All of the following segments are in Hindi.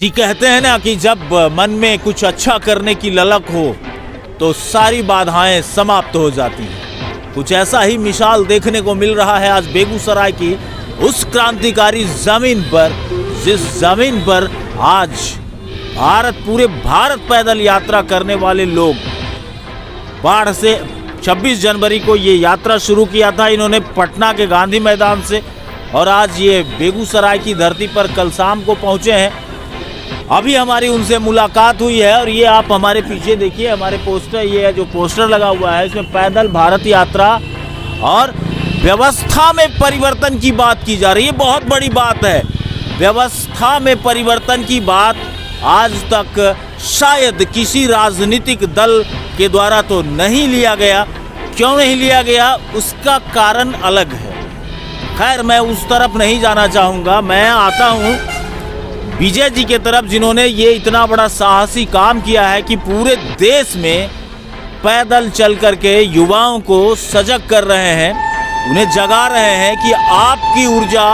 कि कहते हैं ना कि जब मन में कुछ अच्छा करने की ललक हो तो सारी बाधाएं समाप्त हो जाती हैं। कुछ ऐसा ही मिसाल देखने को मिल रहा है आज बेगूसराय की उस क्रांतिकारी जमीन पर, जिस जमीन पर आज पूरे भारत पैदल यात्रा करने वाले लोग बाढ़ से 26 जनवरी को ये यात्रा शुरू किया था इन्होंने पटना के गांधी मैदान से, और आज ये बेगूसराय की धरती पर कल शाम को पहुंचे हैं। अभी हमारी उनसे मुलाकात हुई है और ये आप हमारे पीछे देखिए, हमारे पोस्टर, ये जो पोस्टर लगा हुआ है इसमें पैदल भारत यात्रा और व्यवस्था में परिवर्तन की बात की जा रही है। बहुत बड़ी बात है, व्यवस्था में परिवर्तन की बात आज तक शायद किसी राजनीतिक दल के द्वारा तो नहीं लिया गया। क्यों नहीं लिया गया उसका कारण अलग है। खैर, मैं उस तरफ नहीं जाना चाहूँगा। मैं आता हूँ विजय जी के तरफ, जिन्होंने ये इतना बड़ा साहसी काम किया है कि पूरे देश में पैदल चल करके युवाओं को सजग कर रहे हैं, उन्हें जगा रहे हैं कि आपकी ऊर्जा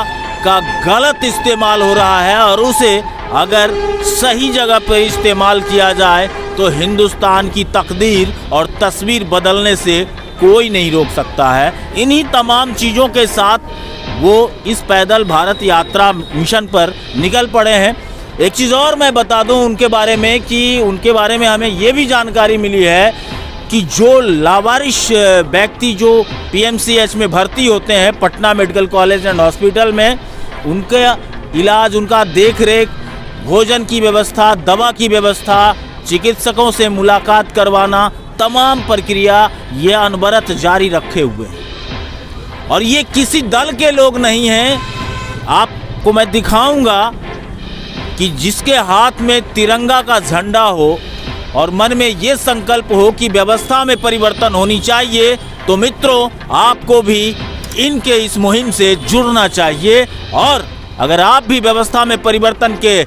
का गलत इस्तेमाल हो रहा है और उसे अगर सही जगह पर इस्तेमाल किया जाए तो हिंदुस्तान की तकदीर और तस्वीर बदलने से कोई नहीं रोक सकता है। इन्हीं तमाम चीज़ों के साथ वो इस पैदल भारत यात्रा मिशन पर निकल पड़े हैं। एक चीज़ और मैं बता दूं उनके बारे में कि उनके बारे में हमें ये भी जानकारी मिली है कि जो लावारिश व्यक्ति जो पीएमसीएच में भर्ती होते हैं, Patna medical college and hospital में, उनका इलाज, उनका देख रेख, भोजन की व्यवस्था, दवा की व्यवस्था, चिकित्सकों से मुलाकात करवाना, तमाम प्रक्रिया ये अनवरत जारी रखे हुए हैं। और ये किसी दल के लोग नहीं हैं। आपको मैं दिखाऊंगा कि जिसके हाथ में तिरंगा का झंडा हो और मन में ये संकल्प हो कि व्यवस्था में परिवर्तन होनी चाहिए, तो मित्रों आपको भी इनके इस मुहिम से जुड़ना चाहिए। और अगर आप भी व्यवस्था में परिवर्तन के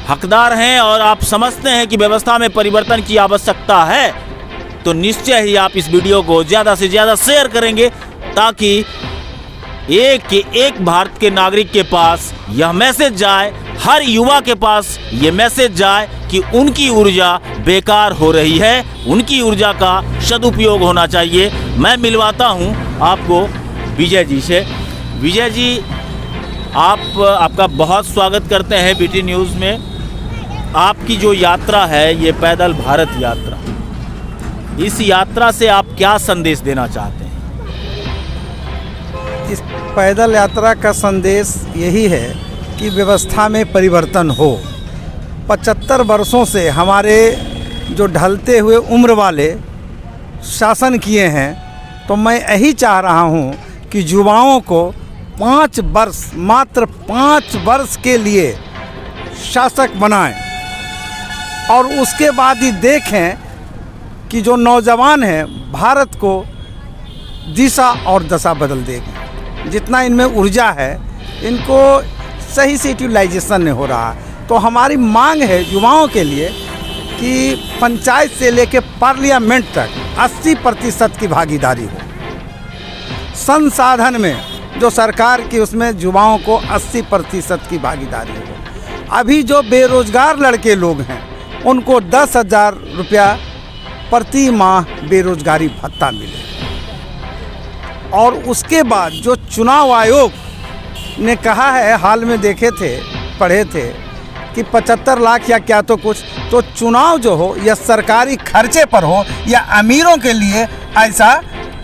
हकदार हैं और आप समझते हैं कि व्यवस्था में परिवर्तन की आवश्यकता है, तो निश्चय ही आप इस वीडियो को ज़्यादा से ज़्यादा शेयर करेंगे ताकि एक भारत के नागरिक के पास यह मैसेज जाए, हर युवा के पास ये मैसेज जाए कि उनकी ऊर्जा बेकार हो रही है, उनकी ऊर्जा का सदुपयोग होना चाहिए। मैं मिलवाता हूं आपको विजय जी से। विजय जी, आपका बहुत स्वागत करते हैं बीटी न्यूज़ में। आपकी जो यात्रा है ये पैदल भारत यात्रा, इस यात्रा से आप क्या संदेश देना चाहते हैं? इस पैदल यात्रा का संदेश यही है कि व्यवस्था में परिवर्तन हो। 75 वर्षों से हमारे जो ढलते हुए उम्र वाले शासन किए हैं, तो मैं यही चाह रहा हूँ कि युवाओं को 5 वर्ष, मात्र 5 वर्ष के लिए शासक बनाएं और उसके बाद ही देखें कि जो नौजवान हैं भारत को दिशा और दशा बदल देंगे। जितना इनमें ऊर्जा है इनको सही से यूटिलाइजेशन नहीं हो रहा है। तो हमारी मांग है युवाओं के लिए कि पंचायत से लेकर पार्लियामेंट तक 80% की भागीदारी हो। संसाधन में जो सरकार की, उसमें युवाओं को 80% की भागीदारी हो। अभी जो बेरोजगार लड़के लोग हैं उनको 10,000 रुपया प्रति माह बेरोजगारी भत्ता मिले। और उसके बाद जो चुनाव आयोग ने कहा है, हाल में देखे थे, पढ़े थे कि 75 लाख या क्या तो कुछ, तो चुनाव जो हो या सरकारी खर्चे पर हो या अमीरों के लिए ऐसा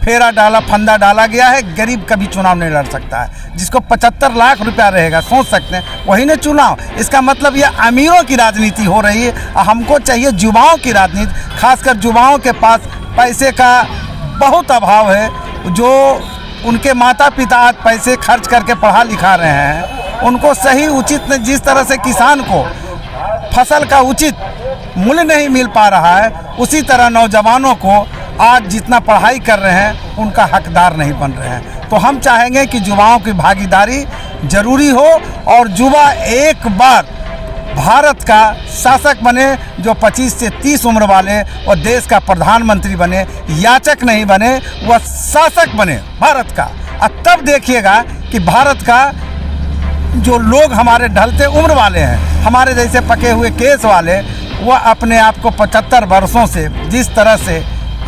फेरा डाला, फंदा डाला गया है। गरीब कभी चुनाव नहीं लड़ सकता है। जिसको 75 लाख रुपया रहेगा, सोच सकते हैं, वही ने चुनाव। इसका मतलब ये अमीरों की राजनीति हो रही है। हमको चाहिए युवाओं की राजनीति, खासकर युवाओं के पास पैसे का बहुत अभाव है। जो उनके माता पिता आज पैसे खर्च करके पढ़ा लिखा रहे हैं, उनको सही उचित, जिस तरह से किसान को फसल का उचित मूल्य नहीं मिल पा रहा है, उसी तरह नौजवानों को आज जितना पढ़ाई कर रहे हैं उनका हकदार नहीं बन रहे हैं। तो हम चाहेंगे कि युवाओं की भागीदारी जरूरी हो और युवा एक बार भारत का शासक बने, जो 25 से 30 उम्र वाले, और देश का प्रधानमंत्री बने, याचक नहीं बने, वह शासक बने भारत का। और तब देखिएगा कि भारत का जो लोग हमारे ढलते उम्र वाले हैं, हमारे जैसे पके हुए केस वाले वो अपने आप को 75 वर्षों से जिस तरह से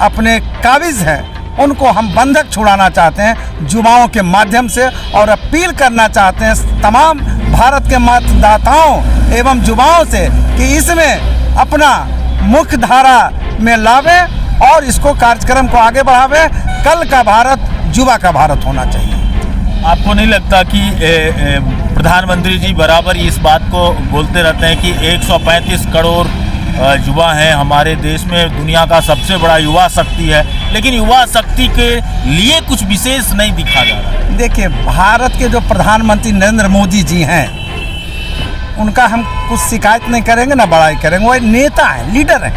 अपने काबिज हैं, उनको हम बंधक छुड़ाना चाहते हैं युवाओं के माध्यम से, और अपील करना चाहते हैं तमाम भारत के मतदाताओं एवं युवाओं से कि इसमें अपना मुख्य धारा में लावें और इसको कार्यक्रम को आगे बढ़ावें। कल का भारत युवा का भारत होना चाहिए। आपको नहीं लगता कि प्रधानमंत्री जी बराबर इस बात को बोलते रहते हैं कि 135 करोड़ युवा हैं हमारे देश में, दुनिया का सबसे बड़ा युवा शक्ति है, लेकिन युवा शक्ति के लिए कुछ विशेष नहीं दिखा जा रहा। देखिए, भारत के जो प्रधानमंत्री नरेंद्र मोदी जी हैं, उनका हम कुछ शिकायत नहीं करेंगे ना बड़ाई करेंगे। वो एक नेता है, लीडर है,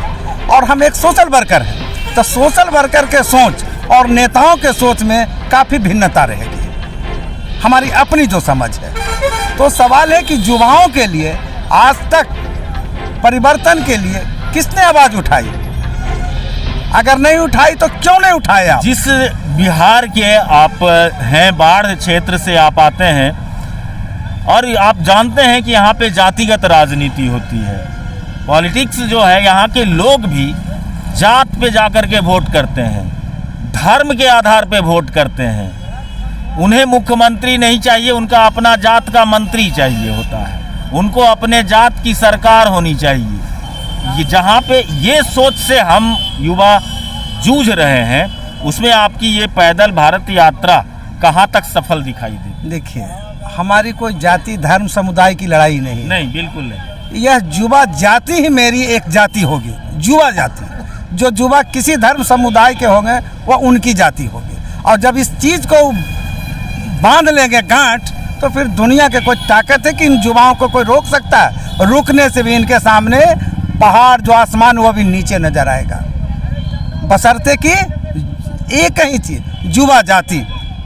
और हम एक सोशल वर्कर हैं। तो सोशल वर्कर के सोच और नेताओं के सोच में काफ़ी भिन्नता रहेगी, हमारी अपनी जो समझ है। तो सवाल है कि युवाओं के लिए आज तक परिवर्तन के लिए किसने आवाज़ उठाई? अगर नहीं उठाई तो क्यों नहीं उठाए आप? जिस बिहार के आप हैं, बाढ़ क्षेत्र से आप आते हैं, और आप जानते हैं कि यहाँ पे जातिगत राजनीति होती है। पॉलिटिक्स जो है, यहाँ के लोग भी जात पे जाकर के वोट करते हैं, धर्म के आधार पे वोट करते हैं। उन्हें मुख्यमंत्री नहीं चाहिए, उनका अपना जात का मंत्री चाहिए होता है। उनको अपने जात की सरकार होनी चाहिए। ये जहाँ पे ये सोच से हम युवा जूझ रहे हैं, उसमें आपकी ये पैदल भारत यात्रा कहाँ तक सफल दिखाई दे? देखिए, हमारी कोई जाति धर्म समुदाय की लड़ाई नहीं। नहीं, बिल्कुल नहीं। यह युवा जाति ही मेरी एक जाति होगी, युवा जाति। जो युवा किसी धर्म समुदाय के होंगे वह उनकी जाति होगी। और जब इस चीज़ को बांध लेंगे गांठ, तो फिर दुनिया के कोई ताकत है कि इन युवाओं को कोई रोक सकता है? रुकने से भी इनके सामने पहाड़ जो आसमान वो भी नीचे नजर आएगा। बशर्ते कि एक ही चीज़, युवा जाति,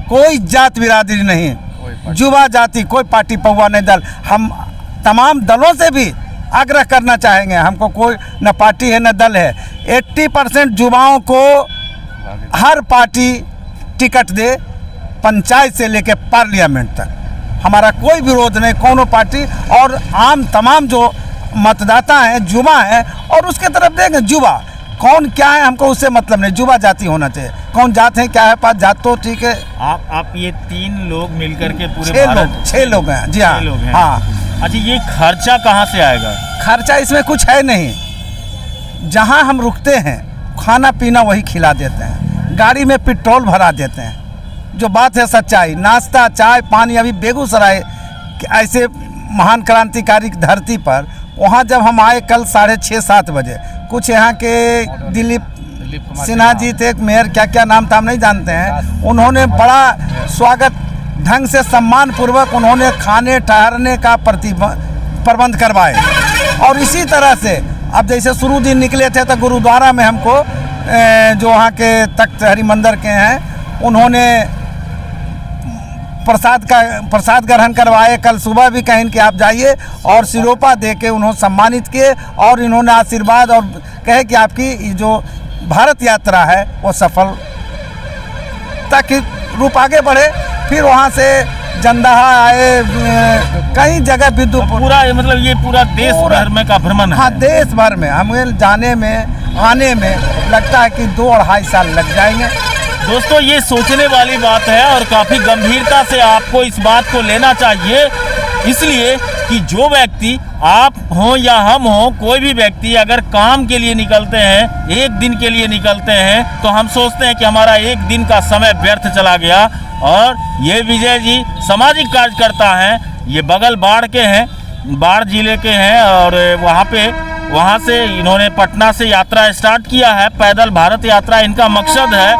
कोई जात बिरादरी नहीं, युवा जाति, कोई पार्टी पौवा नहीं दल। हम तमाम दलों से भी आग्रह करना चाहेंगे, हमको कोई न पार्टी है न दल है, 80% युवाओं को हर पार्टी टिकट दे, पंचायत से लेकर पार्लियामेंट तक। हमारा कोई विरोध नहीं कोनो पार्टी, और आम तमाम जो मतदाता हैं युवा हैं, और उसके तरफ देंगे। युवा कौन क्या है हमको उससे मतलब नहीं, युवा जाति होना चाहिए। कौन जात है क्या है, पास जात तो ठीक है। आप ये 3 लोग मिलकर के पूरे 6 लोग हैं जी। हाँ, लोग हैं। हाँ। अच्छा, ये खर्चा कहाँ से आएगा? खर्चा इसमें कुछ है नहीं। जहाँ हम रुकते हैं खाना पीना वही खिला देते हैं, गाड़ी में पेट्रोल भरा देते हैं। जो बात है सच्चाई, नाश्ता चाय पानी। अभी बेगूसराय ऐसे महान क्रांतिकारी धरती पर, वहाँ जब हम आए कल 6:30-7 बजे, कुछ यहाँ के दिलीप सिन्हा जी थे, एक मेयर, क्या क्या नाम था हम नहीं जानते हैं, उन्होंने बड़ा स्वागत ढंग से सम्मान पूर्वक उन्होंने खाने ठहरने का प्रबंध करवाए। और इसी तरह से अब जैसे शुरू दिन निकले थे तो गुरुद्वारा में हमको जो वहाँ के तख्त हरिमंदिर के हैं, उन्होंने प्रसाद ग्रहण करवाए। कल सुबह भी कहें कि आप जाइए, और सिरोपा दे के उन्होंने सम्मानित किए, और इन्होंने आशीर्वाद और कहे कि आपकी जो भारत यात्रा है वो सफल ताकि रूप आगे बढ़े। फिर वहाँ से जंदाहा आए, कई जगह विद्युत, पूरा मतलब ये पूरा देश भर में का भ्रमण है। हाँ, देश भर में हमें जाने में आने में लगता है कि 2-2.5 साल लग जाएंगे। दोस्तों, ये सोचने वाली बात है, और काफ़ी गंभीरता से आपको इस बात को लेना चाहिए, इसलिए कि जो व्यक्ति आप हों या हम हों, कोई भी व्यक्ति अगर काम के लिए निकलते हैं, एक दिन के लिए निकलते हैं, तो हम सोचते हैं कि हमारा एक दिन का समय व्यर्थ चला गया। और ये विजय जी सामाजिक कार्यकर्ता हैं, ये बगल बाढ़ के हैं, बाढ़ जिले के हैं, और वहाँ से इन्होंने पटना से यात्रा स्टार्ट किया है, पैदल भारत यात्रा। इनका मकसद है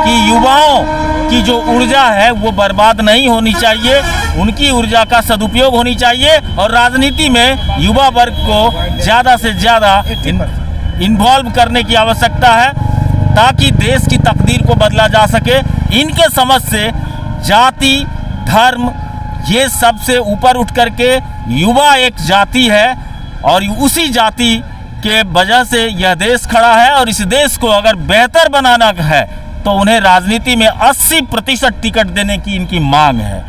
कि युवाओं की जो ऊर्जा है वो बर्बाद नहीं होनी चाहिए, उनकी ऊर्जा का सदुपयोग होनी चाहिए, और राजनीति में युवा वर्ग को ज़्यादा से ज़्यादा इन्वॉल्व करने की आवश्यकता है, ताकि देश की तकदीर को बदला जा सके। इनके समझ से जाति धर्म ये सबसे ऊपर उठ करके युवा एक जाति है, और उसी जाति के वजह से यह देश खड़ा है। और इस देश को अगर बेहतर बनाना है तो उन्हें राजनीति में 80% टिकट देने की इनकी मांग है।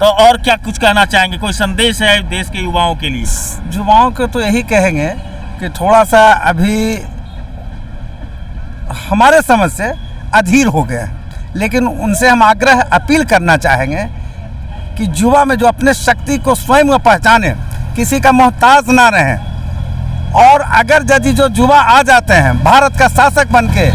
तो और क्या कुछ कहना चाहेंगे, कोई संदेश है देश के युवाओं के लिए? युवाओं को तो यही कहेंगे कि थोड़ा सा अभी हमारे समझ से अधीर हो गए हैं, लेकिन उनसे हम आग्रह अपील करना चाहेंगे कि युवा में जो अपने शक्ति को स्वयं में पहचाने, किसी का मोहताज ना रहें। और अगर यदि जो युवा आ जाते हैं भारत का शासक बनके,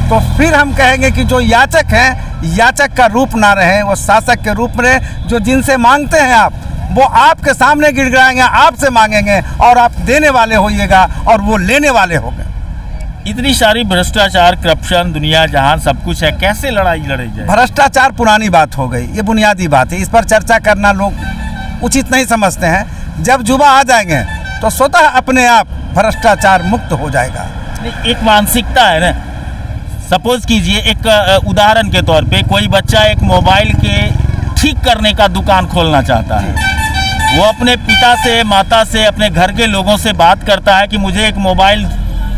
तो फिर हम कहेंगे कि जो याचक हैं, याचक का रूप ना रहे, वो शासक के रूप में जो जिनसे मांगते हैं आप, वो आपके सामने गिड़गिड़ाएंगे, आपसे मांगेंगे और आप देने वाले होइएगा और वो लेने वाले होंगे। इतनी सारी भ्रष्टाचार, करप्शन, दुनिया जहान सब कुछ है, कैसे लड़ाई लड़ी जाए? भ्रष्टाचार पुरानी बात हो गई, ये बुनियादी बात है, इस पर चर्चा करना लोग उचित नहीं समझते हैं। जब युवा आ जाएंगे तो स्वतः अपने आप भ्रष्टाचार मुक्त हो जाएगा। एक मानसिकता है ना, सपोज कीजिए एक उदाहरण के तौर पे कोई बच्चा एक मोबाइल के ठीक करने का दुकान खोलना चाहता है, वो अपने पिता से, माता से, अपने घर के लोगों से बात करता है कि मुझे एक मोबाइल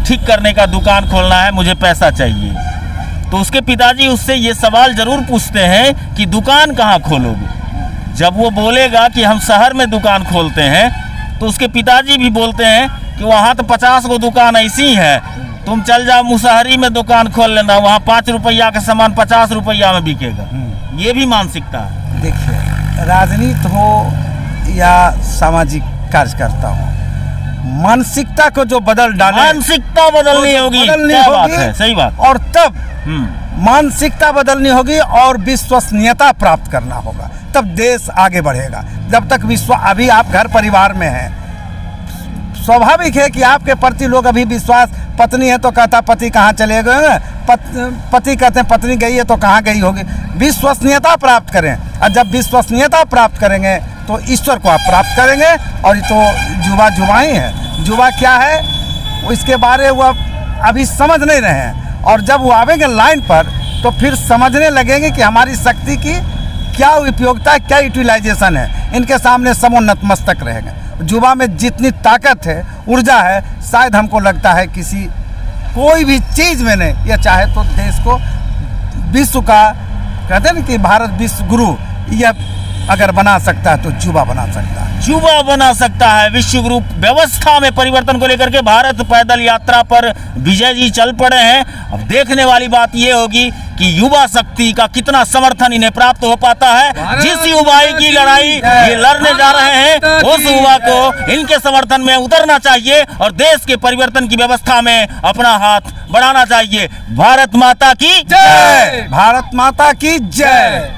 ठीक करने का दुकान खोलना है, मुझे पैसा चाहिए। तो उसके पिताजी उससे ये सवाल ज़रूर पूछते हैं कि दुकान कहाँ खोलोगे? जब वो बोलेगा कि हम शहर में दुकान खोलते हैं, तो उसके पिताजी भी बोलते हैं कि वहाँ तो 50 गो दुकान ऐसी है, तुम चल जाओ मुसहरी में दुकान खोल लेना, वहाँ 5 रुपया का सामान 50 रुपया में बिकेगा। ये भी मानसिकता है। देखिए, राजनीति हो या सामाजिक कार्यकर्ता हो, मानसिकता को जो बदल डाले, मानसिकता बदलनी होगी, क्या बात है, सही बात। और तब मानसिकता बदलनी होगी और विश्वसनीयता प्राप्त करना होगा, तब देश आगे बढ़ेगा। जब तक अभी आप घर परिवार में हैं, स्वाभाविक है कि आपके प्रति लोग अभी विश्वास, पत्नी है तो कहता पति कहाँ चले गए, पति कहते हैं पत्नी गई है तो कहाँ गई होगी। विश्वसनीयता प्राप्त करें, और जब विश्वसनीयता प्राप्त करेंगे तो ईश्वर को आप प्राप्त करेंगे। और ये तो युवा ही है, युवा क्या है वो इसके बारे वो अभी समझ नहीं रहे हैं, और जब वो आवेंगे लाइन पर तो फिर समझने लगेंगे कि हमारी शक्ति की क्या उपयोगिता, क्या यूटिलाइजेशन है। इनके सामने सब नतमस्तक रहेंगे। युवा में जितनी ताकत है, ऊर्जा है, शायद हमको लगता है कोई भी चीज़ में नहीं। यह चाहे तो देश को विश्व का, कहते हैं ना कि भारत विश्व गुरु, यह अगर बना सकता है तो युवा बना सकता है। युवा बना सकता है। विश्व गुरु व्यवस्था में परिवर्तन को लेकर के भारत पैदल यात्रा पर विजय जी चल पड़े हैं। अब देखने वाली बात यह होगी कि युवा शक्ति का कितना समर्थन इन्हें प्राप्त हो पाता है। जिस युवाई की लड़ाई ये लड़ने जा रहे हैं, उस युवा को इनके समर्थन में उतरना चाहिए और देश के परिवर्तन की व्यवस्था में अपना हाथ बढ़ाना चाहिए। भारत माता की जय। भारत माता की जय।